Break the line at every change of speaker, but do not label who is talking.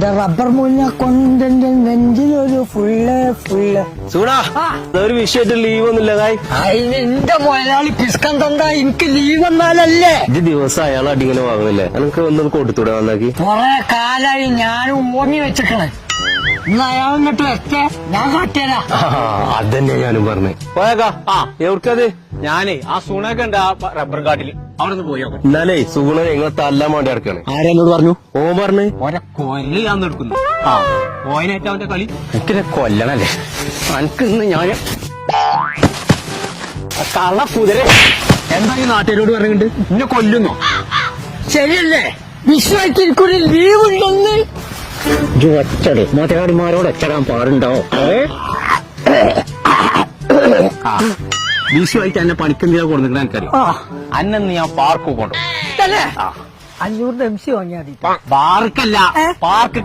എന്റെ റബ്ബർ മുല്ല കൊണ്ടെന്റെ നെഞ്ചിലൊരു ഫുള്ള്
സൂടാ ഒരു വിഷയമായിട്ട് ലീവ് ഒന്നുമില്ല കായ്.
അതിന് എന്റെ മുതലാളി പിസ്കം തന്നാ എനിക്ക് ലീവ് വന്നാലല്ലേ.
ഇത് ദിവസം അയാൾ അടിങ്ങനെ വാങ്ങുന്നില്ലേ? എനിക്ക് ഒന്നും കൊടുത്തൂടെ നന്നാക്കി?
കൊറേ കാലായി ഞാനും ഓങ്ങി വെച്ചിട്ടേ. ഇന്ന് അയാൾ എന്നിട്ട് വെച്ചേ ഞാൻ കാട്ടിയതാ.
അതന്നെ ഞാനും പറഞ്ഞേ. പോയേക്കാ. എവിടക്കത്?
ഞാനേ ആ സൂണൊക്കെ ഉണ്ട് ആ റബ്ബർ കാട്ടില്, അവിടെ നിന്ന് പോയോക്കെ.
എന്നാലേ സുഗുണ നിങ്ങളെ തല്ലാൻ വേണ്ടി ഇറക്കാണ്.
ആരെന്നോട് പറഞ്ഞു?
ഓൻ പറഞ്ഞു
ഓരോ കൊല്ലി ഞാൻ എടുക്കുന്നു. ഓയനായിട്ട് അവന്റെ കളി
എനിക്കിനെ കൊല്ലണല്ലേ. എനിക്ക് ഇന്ന് ഞാൻ
കള്ള കുതിര എന്താ ഈ നാട്ടുകാരോട് പറഞ്ഞിട്ട് ഇന്നെ കൊല്ലുന്നോ?
ശരിയല്ലേ? വിശ്വാസത്തിൽക്കൂടി ലീവ് ഉണ്ടെന്ന്
ഒച്ചട് മുതലാളിമാരോട് ഒച്ചടാൻ പാടുണ്ടോ? വിഷുവായിട്ട് എന്നെ പണിക്കെന്തിനാ കൊടുത്തിട്ട് എനിക്കറിയാം. അന്നെന്ന് ഞാൻ പാർക്ക് കൊണ്ടു.
500 MC വാങ്ങിയാൽ മതി.
പാർക്കല്ല, പാർക്ക്